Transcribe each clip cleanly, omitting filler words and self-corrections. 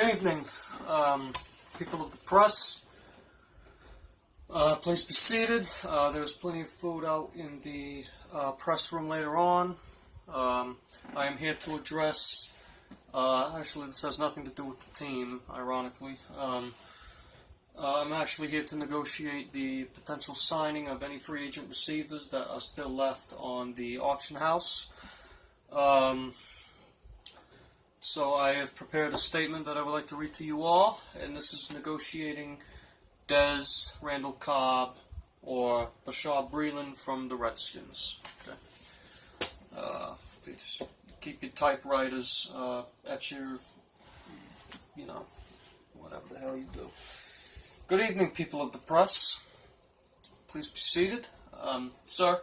Good evening, people of the press. Please be seated. There's plenty of food out in the press room later on. I am here to address, actually this has nothing to do with the team, ironically. I'm actually here to negotiate the potential signing of any free agent receivers that are still left on the auction house. So I have prepared a statement that I would like to read to you all, and this is negotiating Dez, Randall Cobb, or Bashaud Breeland from the Redskins. Okay. Just keep your typewriters at your, whatever the hell you do. Good evening, people of the press. Please be seated. Sir,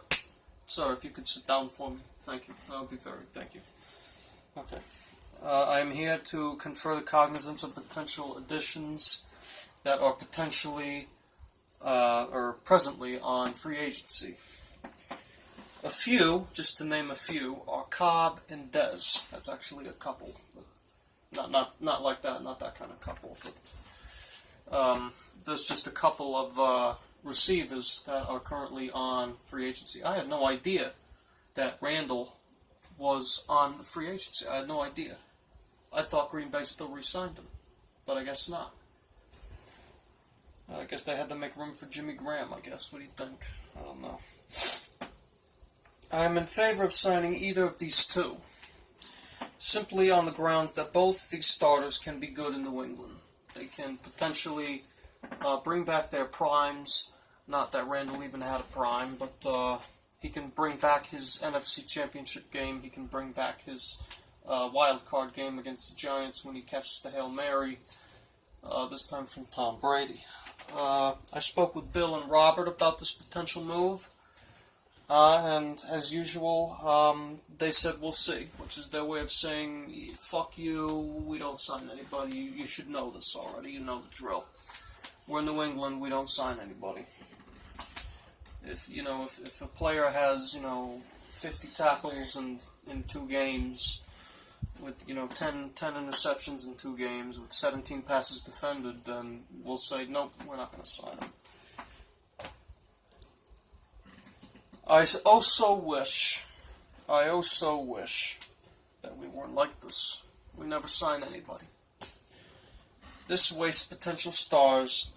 if you could sit down for me. Thank you. That would be thank you. Okay. I am here to confer the cognizance of potential additions that are potentially or presently on free agency. A few, just to name a few, are Cobb and Dez. That's actually a couple, but not like that, not that kind of couple. But there's just a couple of receivers that are currently on free agency. I had no idea that Randall was on the free agency. I had no idea. I thought Green Bay still re-signed him, but I guess not. I guess they had to make room for Jimmy Graham, I guess. What do you think? I don't know. I'm in favor of signing either of these two, simply on the grounds that both these starters can be good in New England. They can potentially bring back their primes. Not that Randall even had a prime, but he can bring back his NFC Championship game. He can bring back his wild card game against the Giants when he catches the Hail Mary, this time from Tom Brady. I spoke with Bill and Robert about this potential move, and as usual, they said we'll see, which is their way of saying, fuck you, we don't sign anybody, you should know this already, you know the drill. We're in New England, we don't sign anybody. If a player has, 50 tackles in 2 games, with 10 interceptions in 2 games, with 17 passes defended, then we'll say, nope, we're not going to sign him. I also wish that we weren't like this. We never sign anybody. This wastes potential stars.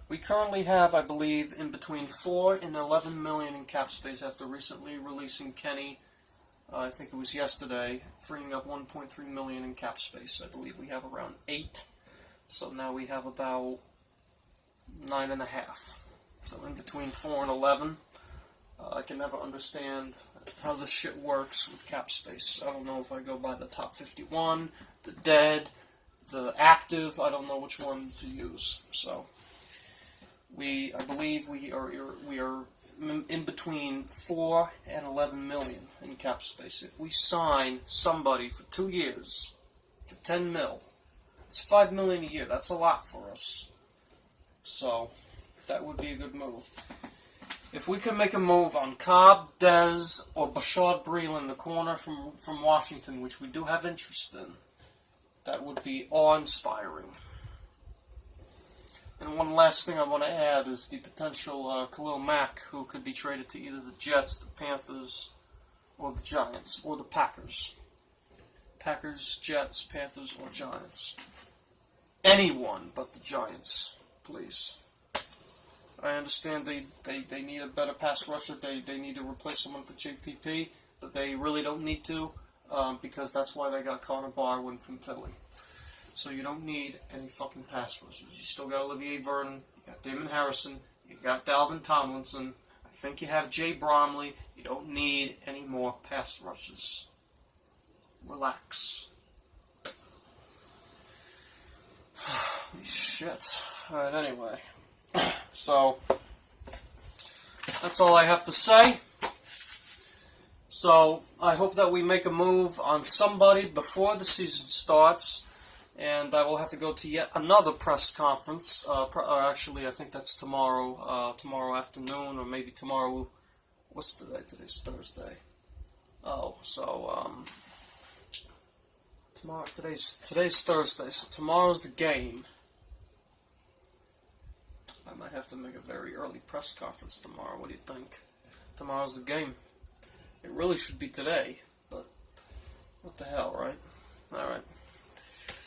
We currently have, I believe, in between 4 and 11 million in cap space after recently releasing Kenny. I think it was yesterday, freeing up 1.3 million in cap space. I believe we have around 8, so now we have about 9.5. So in between 4 and 11, I can never understand how this shit works with cap space. I don't know if I go by the top 51, the dead, the active. I don't know which one to use. So I believe we are in between 4 and 11 million in cap space. If we sign somebody for 2 years for 10 mil, it's 5 million a year. That's a lot for us. So that would be a good move. If we could make a move on Cobb, Dez, or Bashaud Breeland, the corner from Washington, which we do have interest in, that would be awe-inspiring. And one last thing I want to add is the potential Khalil Mack, who could be traded to either the Jets, the Panthers, or the Giants, or the Packers. Packers, Jets, Panthers, or Giants. Anyone but the Giants, please. I understand they need a better pass rusher. They need to replace someone for JPP, but they really don't need to, because that's why they got Connor Barwin from Philly. So you don't need any fucking pass rushers. You still got Olivier Vernon, you got Damon Harrison, you got Dalvin Tomlinson, I think you have Jay Bromley. You don't need any more pass rushes. Relax. Shit. Alright, anyway. So, that's all I have to say. So, I hope that we make a move on somebody before the season starts. And I will have to go to yet another press conference. Actually, I think that's tomorrow. Tomorrow afternoon, or maybe tomorrow. What's the day? Today's Thursday. Oh, so Today's Thursday, so tomorrow's the game. I might have to make a very early press conference tomorrow. What do you think? Tomorrow's the game. It really should be today, but what the hell, right? Alright.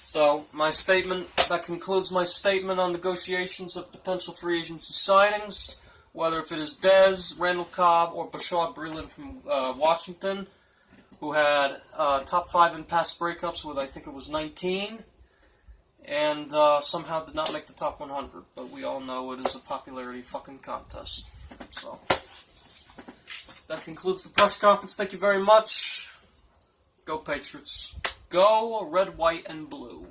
So, that concludes my statement on negotiations of potential free agency signings, whether if it is Dez, Randall Cobb, or Bashard Breeland from Washington, who had top 5 in pass breakups with, I think it was 19, and somehow did not make the top 100, but we all know it is a popularity fucking contest. So, that concludes the press conference. Thank you very much. Go Patriots. Go red, white, and blue.